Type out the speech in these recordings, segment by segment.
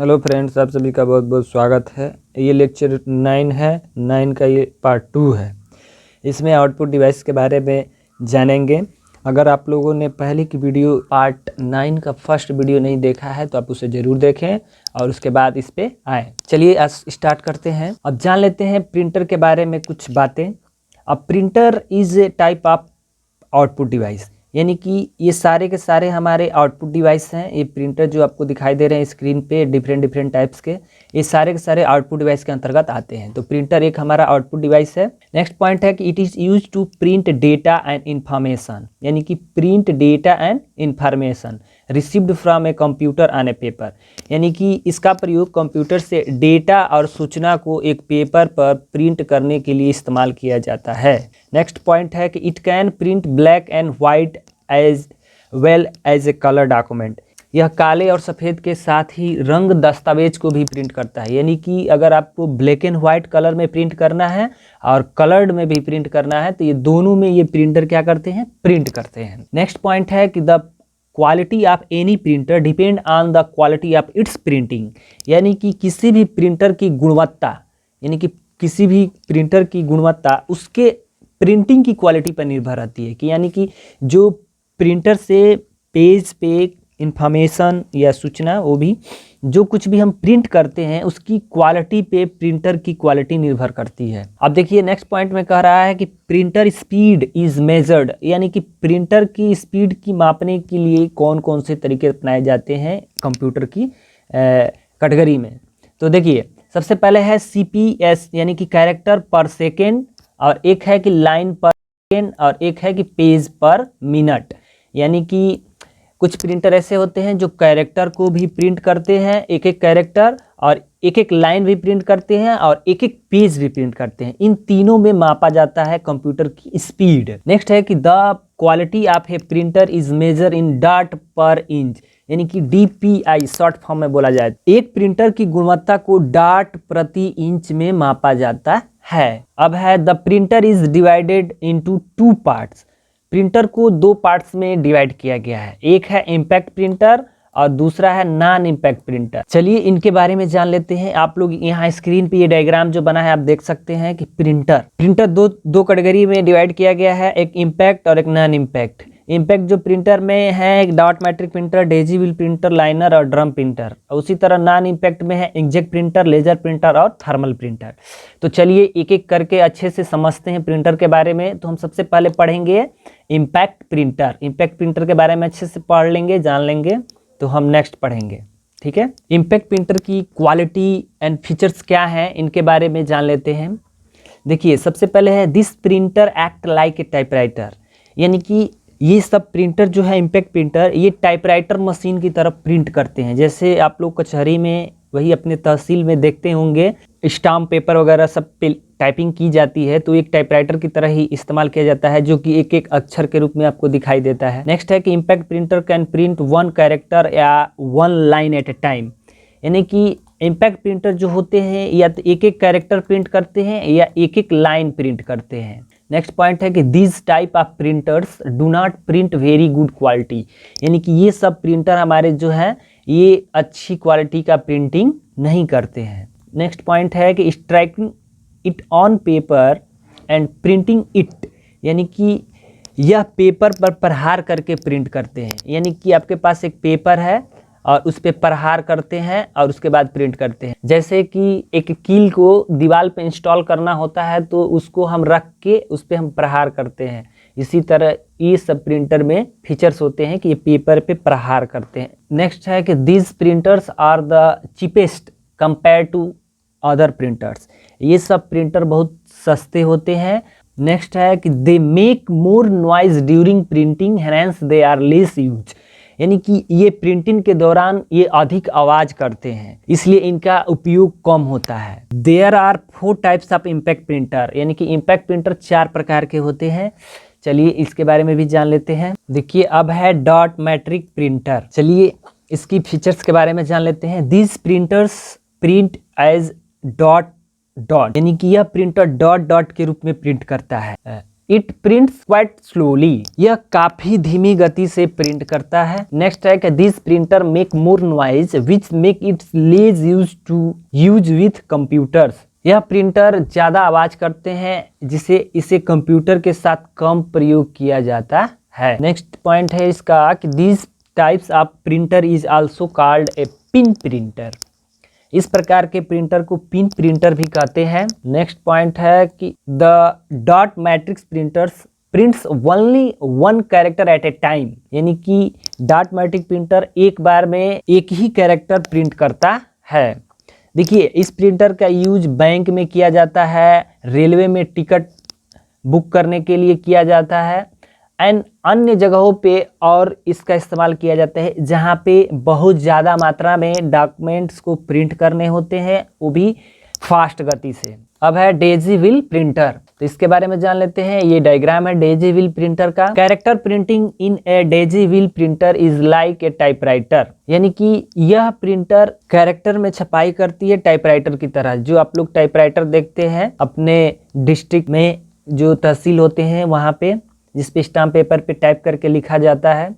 Hello friends, आप सभी का बहुत बहुत स्वागत है। ये लेक्चर 9 है, 9 का ये पार्ट 2 है। इसमें आउटपुट डिवाइस के बारे में जानेंगे। अगर आप लोगों ने पहले की वीडियो पार्ट 9 का फर्स्ट वीडियो नहीं देखा है तो आप उसे ज़रूर देखें और उसके बाद इस पे आएँ। चलिए आज स्टार्ट करते हैं। अब जान लेते हैं प्रिंटर के बारे में कुछ बातें। अब printer is a type of output device, यानी कि ये सारे के सारे हमारे आउटपुट डिवाइस हैं। ये प्रिंटर जो आपको दिखाई दे रहे हैं स्क्रीन पे डिफरेंट टाइप्स के, ये सारे के सारे आउटपुट डिवाइस के अंतर्गत आते हैं। तो प्रिंटर एक हमारा आउटपुट डिवाइस है। नेक्स्ट पॉइंट है कि it is use to print data and information, यानी कि print data and information received from a computer on a paper, यानी कि इसका प्रयोग कंप्यूटर से डेटा और सूचना को एक पेपर पर प्रिंट करने के लिए इस्तेमाल किया जाता है। नेक्स्ट पॉइंट है कि it can print black and white as well as a colour document, यह काले और सफ़ेद के साथ ही रंग दस्तावेज को भी प्रिंट करता है, यानी कि अगर आपको ब्लैक एंड वाइट कलर में प्रिंट करना है और कलर्ड में भी प्रिंट करना है तो ये दोनों में ये प्रिंटर क्या करते हैं, प्रिंट करते हैं। नेक्स्ट पॉइंट है कि the quality of any printer depend on the quality of its printing, यानी कि किसी भी प्रिंटर की गुणवत्ता, यानी कि किसी भी प्रिंटर की गुणवत्ता उसके प्रिंटिंग की क्वालिटी पर निर्भर रहती है। कि यानी कि जो प्रिंटर से पेज पे इंफॉर्मेशन या सूचना, वो भी जो कुछ भी हम प्रिंट करते हैं उसकी क्वालिटी पे प्रिंटर की क्वालिटी निर्भर करती है। अब देखिए नेक्स्ट पॉइंट में कह रहा है कि प्रिंटर स्पीड इज़ मेजर्ड, यानी कि प्रिंटर की स्पीड की मापने के लिए कौन कौन से तरीके अपनाए जाते हैं कंप्यूटर की कैटेगरी में। तो देखिए सबसे पहले है CPS, यानी कि कैरेक्टर पर सेकेंड, और एक है कि लाइन पर सेकेंड, और एक है कि पेज पर मिनट। यानी कि कुछ प्रिंटर ऐसे होते हैं जो कैरेक्टर को भी प्रिंट करते हैं, एक एक कैरेक्टर, और एक एक लाइन भी प्रिंट करते हैं, और एक एक पेज भी प्रिंट करते हैं। इन तीनों में मापा जाता है कंप्यूटर की स्पीड। नेक्स्ट है कि the quality of a printer is measure in dot per inch, यानी कि DPI शॉर्ट फॉर्म में बोला जाए। एक प्रिंटर की गुणवत्ता को डॉट प्रति इंच में मापा जाता है। अब है the printer is divided into 2 parts, printer को 2 पार्ट्स में डिवाइड किया गया है। एक है इम्पैक्ट प्रिंटर और दूसरा है नॉन इम्पैक्ट प्रिंटर। चलिए इनके बारे में जान लेते हैं। आप लोग यहाँ स्क्रीन पे ये डायग्राम जो बना है आप देख सकते हैं कि प्रिंटर दो कैटेगरी में डिवाइड किया गया है, एक इम्पैक्ट और एक नॉन इम्पैक्ट। इम्पैक्ट जो प्रिंटर में है एक dot matrix printer, Daisy wheel printer, liner और ड्रम प्रिंटर। उसी तरह नॉन इम्पैक्ट में है इंकजेट प्रिंटर, लेजर प्रिंटर और थर्मल प्रिंटर। तो चलिए एक एक करके अच्छे से समझते हैं प्रिंटर के बारे में। तो हम सबसे पहले पढ़ेंगे इम्पैक्ट प्रिंटर। इम्पैक्ट प्रिंटर के बारे में अच्छे से पढ़ लेंगे, जान लेंगे, तो हम नेक्स्ट पढ़ेंगे। ठीक है, इम्पैक्ट प्रिंटर की क्वालिटी एंड फीचर्स क्या हैं इनके बारे में जान लेते हैं। देखिए सबसे पहले है this printer act like a typewriter, यानी कि ये सब प्रिंटर जो है इम्पैक्ट प्रिंटर ये टाइपराइटर मशीन की तरफ प्रिंट करते हैं। जैसे आप लोग कचहरी में वही अपने तहसील में देखते होंगे स्टाम्प पेपर वगैरह सब पे टाइपिंग की जाती है, तो एक टाइपराइटर की तरह ही इस्तेमाल किया जाता है जो कि एक एक अक्षर के रूप में आपको दिखाई देता है। नेक्स्ट है कि impact printer can print 1 character या 1 लाइन एट ए टाइम, यानी कि इम्पैक्ट प्रिंटर जो होते हैं या तो एक एक कैरेक्टर प्रिंट करते हैं या एक एक लाइन प्रिंट करते हैं। नेक्स्ट पॉइंट है कि this type of printers do not print very good quality, यानी कि ये सब प्रिंटर हमारे जो है ये अच्छी क्वालिटी का प्रिंटिंग नहीं करते हैं। नेक्स्ट पॉइंट है कि striking it on paper and printing it, यानी कि यह पेपर पर प्रहार करके प्रिंट करते हैं। यानी कि आपके पास एक पेपर है और उस पर प्रहार करते हैं और उसके बाद प्रिंट करते हैं। जैसे कि एक कील को दीवार पे इंस्टॉल करना होता है तो उसको हम रख के उस पर हम प्रहार करते हैं, इसी तरह ये सब प्रिंटर में फीचर्स होते हैं कि ये पेपर पे प्रहार करते हैं। नेक्स्ट है कि these printers are the cheapest compare to other printers, ये सब प्रिंटर बहुत सस्ते होते हैं। नेक्स्ट है कि they make more noise during printing hence they are less use, यानी कि ये प्रिंटिंग के दौरान ये अधिक आवाज़ करते हैं इसलिए इनका उपयोग कम होता है। There are 4 types of impact printer, यानी कि इम्पैक्ट प्रिंटर 4 प्रकार के होते हैं। चलिए इसके बारे में भी जान लेते हैं। देखिए अब है डॉट मैट्रिक प्रिंटर, चलिए इसकी फीचर्स के बारे में जान लेते हैं। This printers print as dot, यानी कि यह प्रिंटर डॉट के रूप में प्रिंट करता है। इट प्रिंट्स क्वाइट स्लोली, यह काफी धीमी गति से प्रिंट करता है। नेक्स्ट है कि this printer make more noise which make it less use to use with computers, यह प्रिंटर ज्यादा आवाज करते हैं जिसे इसे कंप्यूटर के साथ कम प्रयोग किया जाता है। नेक्स्ट पॉइंट है इसका कि this types of printer is also called a pin printer, इस प्रकार के प्रिंटर को पिन प्रिंटर भी कहते हैं। नेक्स्ट पॉइंट है कि the dot matrix printers prints only one character eight a time, यानी कि डॉट मैट्रिक प्रिंटर एक बार में एक ही कैरेक्टर प्रिंट करता है। देखिए इस प्रिंटर का यूज बैंक में किया जाता है, रेलवे में टिकट बुक करने के लिए किया जाता है एंड अन्य जगहों पे और इसका इस्तेमाल किया जाता है जहाँ पे बहुत ज़्यादा मात्रा में डॉक्यूमेंट्स को प्रिंट करने होते हैं, वो भी फास्ट गति से। अब है डेजी व्हील प्रिंटर, तो इसके बारे में जान लेते हैं। ये डायग्राम है डेजी व्हील प्रिंटर का। Character printing in A Daisy wheel printer is like a typewriter, यानी कि यह प्रिंटर कैरेक्टर में छपाई करती है टाइपराइटर की तरह। जो आप लोग टाइपराइटर देखते हैं अपने डिस्ट्रिक्ट में, जो तहसील होते हैं वहाँ पे, जिस पे स्टाम्प पेपर पे टाइप करके लिखा जाता है,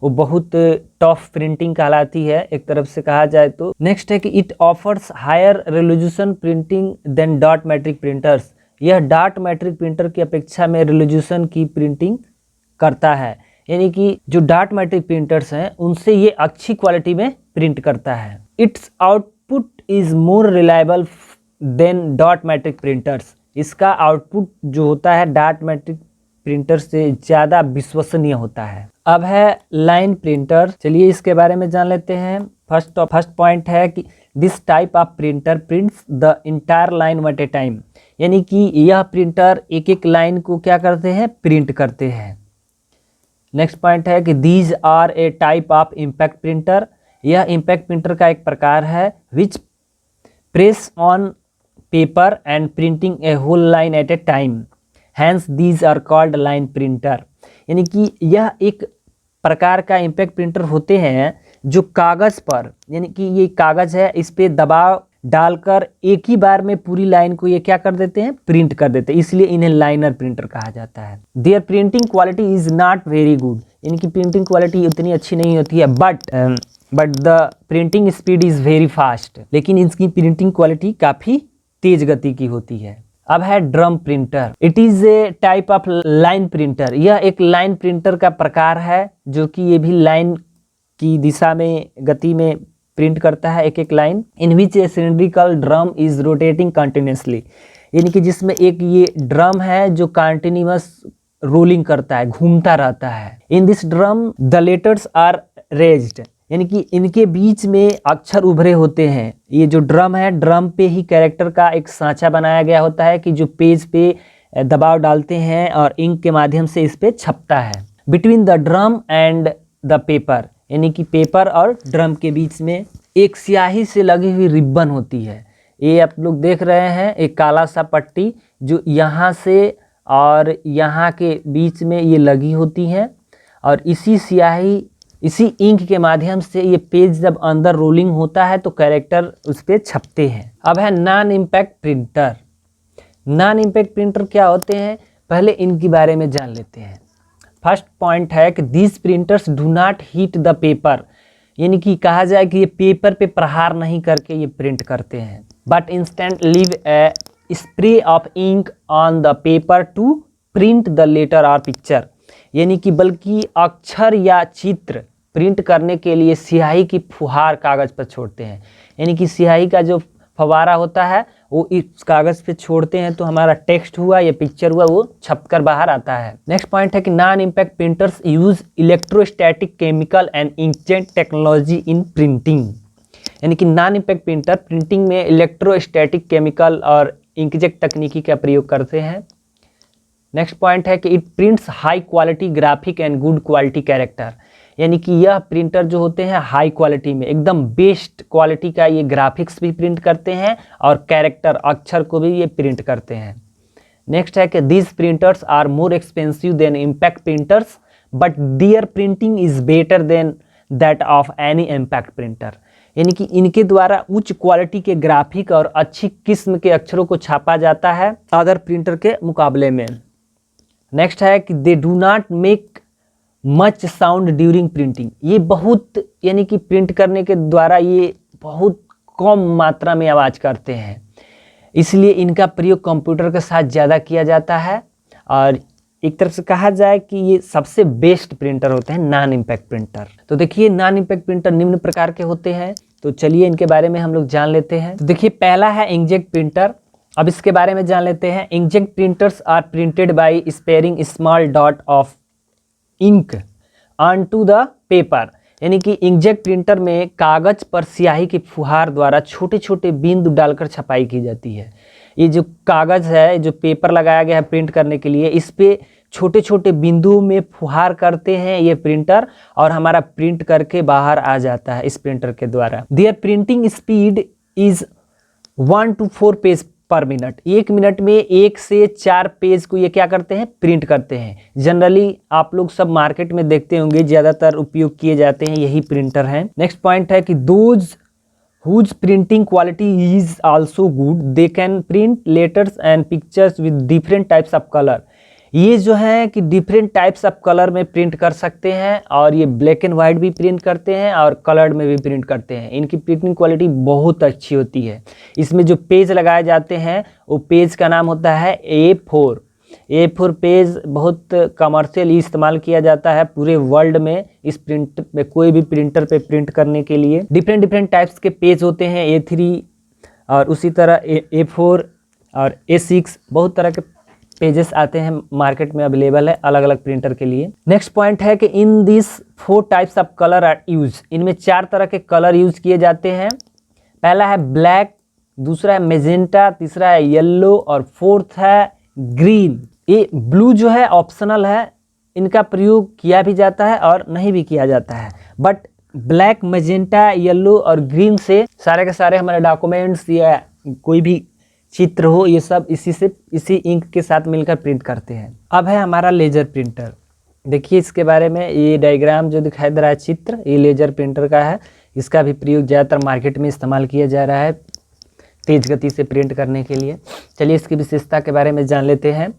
वो बहुत टफ प्रिंटिंग कहलाती है एक तरफ से कहा जाए तो। नेक्स्ट है कि it offers higher resolution printing than dot matrix printers, यह डॉट मैट्रिक प्रिंटर की अपेक्षा में रेजोल्यूशन की प्रिंटिंग करता है, यानी कि जो डॉट मैट्रिक प्रिंटर्स हैं उनसे ये अच्छी क्वालिटी में प्रिंट करता है। It's output is more reliable then dot matrix printers, इसका आउटपुट जो होता है डॉट मैट्रिक प्रिंटर से ज़्यादा विश्वसनीय होता है। अब है लाइन प्रिंटर, चलिए इसके बारे में जान लेते हैं। फर्स्ट पॉइंट है कि this type of printer prints the entire line at a time, यानी कि यह प्रिंटर एक एक लाइन को क्या करते हैं, प्रिंट करते हैं। नेक्स्ट पॉइंट है कि these are a type of impact printer, यह इम्पैक्ट प्रिंटर का एक प्रकार है which press on paper and printing a whole line at a time, hence these are called line printer, यानी कि यह एक प्रकार का इम्पैक्ट प्रिंटर होते हैं जो कागज़ पर, यानी कि ये कागज़ है, इस पे दबाव डालकर एक ही बार में पूरी लाइन को ये क्या कर देते हैं, प्रिंट कर देते हैं, इसलिए इन्हें लाइनर प्रिंटर कहा जाता है। Their printing quality is not very good, यानी कि प्रिंटिंग क्वालिटी उतनी अच्छी नहीं होती है, but the printing speed is very fast, लेकिन इसकी प्रिंटिंग क्वालिटी काफ़ी तेज गति की होती है। अब है drum printer, it is a type of line printer, यह एक लाइन प्रिंटर का प्रकार है जो कि ये भी लाइन की दिशा में गति में प्रिंट करता है एक एक line. In which A cylindrical drum is rotating continuously, यानी कि जिसमें एक ये ड्रम है जो कंटिन्यूअस रोलिंग करता है, घूमता रहता है। In this drum the letters are raised, यानी कि इनके बीच में अक्षर उभरे होते हैं। ये जो ड्रम है, ड्रम पे ही कैरेक्टर का एक सांचा बनाया गया होता है कि जो पेज पे दबाव डालते हैं और इंक के माध्यम से इस पे छपता है। Between the drum and the paper, यानी कि पेपर और ड्रम के बीच में एक स्याही से लगी हुई रिबन होती है। ये आप लोग देख रहे हैं एक काला सा पट्टी जो यहाँ से और यहाँ के बीच में ये लगी होती है, और इसी स्याही, इसी इंक के माध्यम से ये पेज जब अंदर रोलिंग होता है तो कैरेक्टर उस पर छपते हैं। अब है non impact printer. Non impact printer क्या होते हैं, पहले इनके बारे में जान लेते हैं। फर्स्ट पॉइंट है कि these printers do not heat the paper, यानी कि कहा जाए कि ये पेपर पे प्रहार नहीं करके ये प्रिंट करते हैं, but instant leave a spray of ink on the paper to print the letter और पिक्चर, यानी कि बल्कि अक्षर या चित्र प्रिंट करने के लिए स्याही की फुहार कागज़ पर छोड़ते हैं, यानी कि स्याही का जो फवारा होता है वो इस कागज़ पे छोड़ते हैं तो हमारा टेक्स्ट हुआ या पिक्चर हुआ वो छपकर बाहर आता है। नेक्स्ट पॉइंट है कि non impact printers use electrostatic chemical and inkjet technology in printing, यानी कि नॉन इम्पैक्ट प्रिंटर प्रिंटिंग में इलेक्ट्रोस्टैटिक केमिकल और इंकजेट तकनीकी का प्रयोग करते हैं। नेक्स्ट पॉइंट है कि it prints high quality graphic and good quality character, यानी कि यह प्रिंटर जो होते हैं हाई क्वालिटी में एकदम बेस्ट क्वालिटी का ये ग्राफिक्स भी प्रिंट करते हैं और कैरेक्टर अक्षर को भी ये प्रिंट करते हैं। नेक्स्ट है कि this printers are more expensive than impact printers but their printing is better than that of any impact printer, यानी कि इनके द्वारा उच्च क्वालिटी के ग्राफिक और अच्छी किस्म के अक्षरों को छापा जाता है अदर प्रिंटर के मुकाबले में। नेक्स्ट है कि they do not make much sound during printing. ये बहुत यानी कि प्रिंट करने के द्वारा ये बहुत कम मात्रा में आवाज़ करते हैं, इसलिए इनका प्रयोग कंप्यूटर के साथ ज़्यादा किया जाता है। और एक तरफ से कहा जाए कि ये सबसे बेस्ट प्रिंटर होते हैं नॉन इम्पैक्ट प्रिंटर। तो देखिए नॉन इम्पैक्ट प्रिंटर निम्न प्रकार के होते हैं, तो चलिए इनके बारे में हम लोग जान लेते हैं। तो देखिए पहला है इंकजेट प्रिंटर। अब इसके बारे में जान लेते हैं। Inkjet printers are printed by spraying small dot of ink on to the paper. यानी कि इंकजेट प्रिंटर में कागज पर स्याही की फुहार द्वारा छोटे छोटे बिंदु डालकर छपाई की जाती है। ये जो कागज है, जो पेपर लगाया गया है प्रिंट करने के लिए, इस पे छोटे छोटे बिंदुओं में फुहार करते हैं ये प्रिंटर, और हमारा प्रिंट करके बाहर आ जाता है इस प्रिंटर के द्वारा। Their printing speed is 1 to 4 page per minute. 1 minute में 1 से 4 पेज को ये क्या करते हैं, प्रिंट करते हैं। जनरली आप लोग सब मार्केट में देखते होंगे, ज़्यादातर उपयोग किए जाते हैं यही प्रिंटर हैं। नेक्स्ट पॉइंट है कि those whose printing quality is also good they can print letters and pictures with different types of color। ये जो है कि डिफरेंट टाइप्स ऑफ कलर में प्रिंट कर सकते हैं, और ये ब्लैक एंड वाइट भी प्रिंट करते हैं और कलर्ड में भी प्रिंट करते हैं। इनकी प्रिंटिंग क्वालिटी बहुत अच्छी होती है। इसमें जो पेज लगाए जाते हैं वो पेज का नाम होता है A4। A4 पेज बहुत कमर्शियली इस्तेमाल किया जाता है पूरे वर्ल्ड में। इस प्रिंट में कोई भी प्रिंटर पे प्रिंट करने के लिए डिफरेंट टाइप्स के पेज होते हैं। A3 और उसी तरह A4 और A6 बहुत तरह के पेजेस आते हैं, मार्केट में अवेलेबल है अलग अलग प्रिंटर के लिए। नेक्स्ट पॉइंट है कि in this 4 types of colour are use. इनमें 4 तरह के कलर यूज किए जाते हैं। पहला है ब्लैक, दूसरा है मेजेंटा, तीसरा है येलो और फोर्थ है ग्रीन। ये ब्लू जो है ऑप्शनल है, इनका प्रयोग किया भी जाता है और नहीं भी किया जाता है। बट ब्लैक, मेजेंटा, येलो और ग्रीन से सारे के सारे हमारे डॉक्यूमेंट्स या कोई भी चित्र हो, ये सब इसी इंक के साथ मिलकर प्रिंट करते हैं। अब है हमारा लेजर प्रिंटर। देखिए इसके बारे में, ये डायग्राम जो दिखाई दे रहा है चित्र, ये लेजर प्रिंटर का है। इसका भी प्रयोग ज़्यादातर मार्केट में इस्तेमाल किया जा रहा है तेज गति से प्रिंट करने के लिए। चलिए इसकी विशेषता के बारे में जान लेते हैं।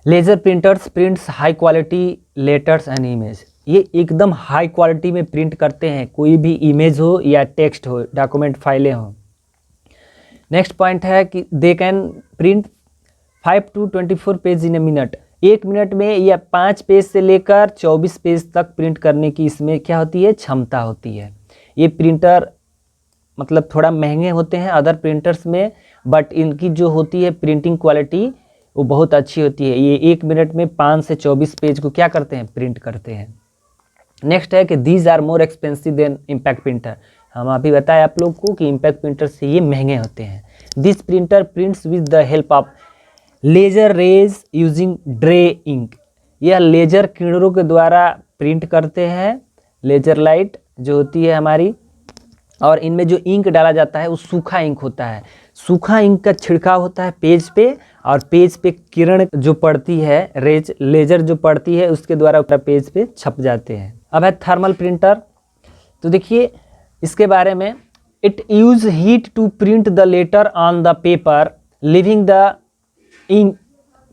Laser printers prints high quality letters and image. ये एकदम हाई क्वालिटी में प्रिंट करते हैं, कोई भी इमेज हो या टेक्स्ट हो, डॉक्यूमेंट फाइलें हों। नेक्स्ट पॉइंट है कि they can print 5 to 24 page in a minute. 1 minute में या 5 पेज से लेकर 24 पेज तक प्रिंट करने की इसमें क्या होती है, क्षमता होती है। ये प्रिंटर मतलब थोड़ा महंगे होते हैं अदर प्रिंटर्स में, बट इनकी जो होती है प्रिंटिंग क्वालिटी वो बहुत अच्छी होती है। ये 1 मिनट में 5 से 24 पेज को क्या करते हैं, प्रिंट करते हैं। नेक्स्ट है कि these are more expensive than impact printer. हम अभी बताए आप लोग को कि इम्पैक्ट प्रिंटर से ये महंगे होते हैं। This printer prints with the help of laser rays using dry ink. यह लेजर किरणों के द्वारा प्रिंट करते हैं, लेजर लाइट जो होती है हमारी, और इनमें जो इंक डाला जाता है वो सूखा इंक होता है। सूखा इंक का छिड़काव होता है पेज पे, और पेज पे किरण जो पड़ती है, रेज लेजर जो पड़ती है, उसके द्वारा पेज पे छप जाते हैं। अब है थर्मल प्रिंटर। तो देखिए इसके बारे में, it use heat to print the letter on the paper leaving the ink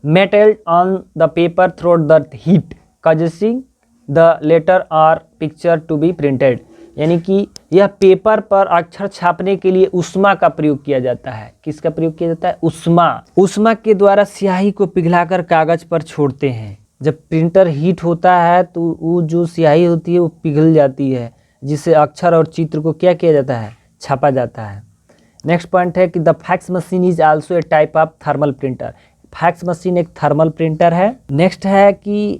metal on the paper through the heat causing the letter और पिक्चर टू बी प्रिंटेड। यानी कि यह पेपर पर अक्षर छापने के लिए उष्मा का प्रयोग किया जाता है। किसका प्रयोग किया जाता है, उष्मा के द्वारा स्याही को पिघलाकर कागज पर छोड़ते हैं। जब प्रिंटर हीट होता है तो वो जो स्याही होती है वो पिघल जाती है, जिससे अक्षर और चित्र को क्या किया जाता है, छापा जाता है। नेक्स्ट पॉइंट है कि the fax machine is also a type of thermal printer. Fax machine एक थर्मल प्रिंटर है। नेक्स्ट है कि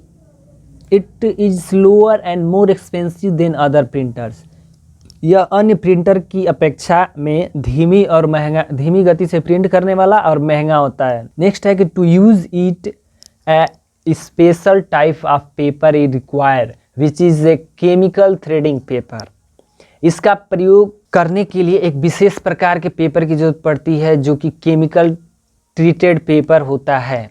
it is slower and more expensive then other printers. यह अन्य प्रिंटर की अपेक्षा में धीमी गति से प्रिंट करने वाला और महंगा होता है। नेक्स्ट है कि to use it a special type of paper is require which is a chemical threading paper. इसका प्रयोग करने के लिए एक विशेष प्रकार के पेपर की जरूरत पड़ती है जो कि केमिकल ट्रीटेड पेपर होता है।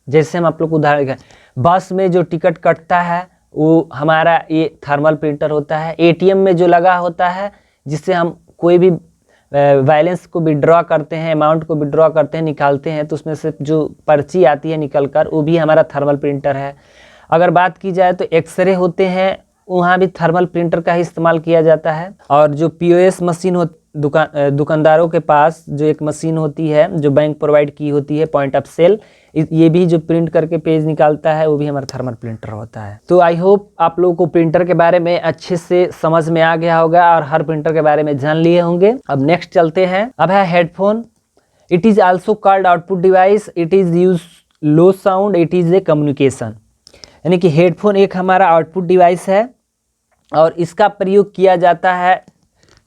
जैसे हम आप लोग को उदाहरण देखें, बस में जो टिकट कटता है वो हमारा ये थर्मल प्रिंटर होता है। एटीएम में जो लगा होता है, जिससे हम कोई भी बैलेंस को विड्रॉ करते हैं, अमाउंट को विड्रॉ करते हैं, निकालते हैं, तो उसमें से जो पर्ची आती है निकल कर, वो भी हमारा थर्मल प्रिंटर है। अगर बात की जाए तो एक्सरे होते हैं, वहाँ भी थर्मल प्रिंटर का ही इस्तेमाल किया जाता है। और जो POS मशीन हो दुकानदारों के पास जो एक मशीन होती है जो बैंक प्रोवाइड की होती है, पॉइंट ऑफ सेल, ये भी जो प्रिंट करके पेज निकालता है वो भी हमारा थर्मल प्रिंटर होता है। तो आई होप आप लोगों को प्रिंटर के बारे में अच्छे से समझ में आ गया होगा और हर प्रिंटर के बारे में जान लिए होंगे। अब नेक्स्ट चलते हैं। अब है headphone. It is also called output device, it is use low sound, it is a communication. यानी कि हेडफोन एक हमारा आउटपुट डिवाइस है और इसका प्रयोग किया जाता है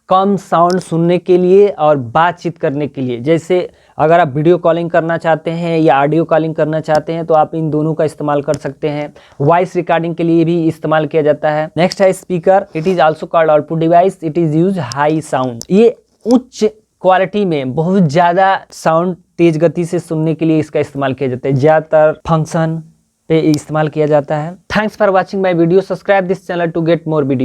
कम साउंड सुनने के लिए और बातचीत करने के लिए। जैसे अगर आप वीडियो कॉलिंग करना चाहते हैं या ऑडियो कॉलिंग करना चाहते हैं तो आप इन दोनों का इस्तेमाल कर सकते हैं। वॉइस रिकॉर्डिंग के लिए भी इस्तेमाल किया जाता है। नेक्स्ट है speaker. It is also called output device, it is use high sound. ये उच्च क्वालिटी में बहुत ज़्यादा साउंड तेज गति से सुनने के लिए इसका इस्तेमाल किया जाता है। ज़्यादातर फंक्शन पे इस्तेमाल किया जाता है। Thanks for watching my video. Subscribe this channel to get more video.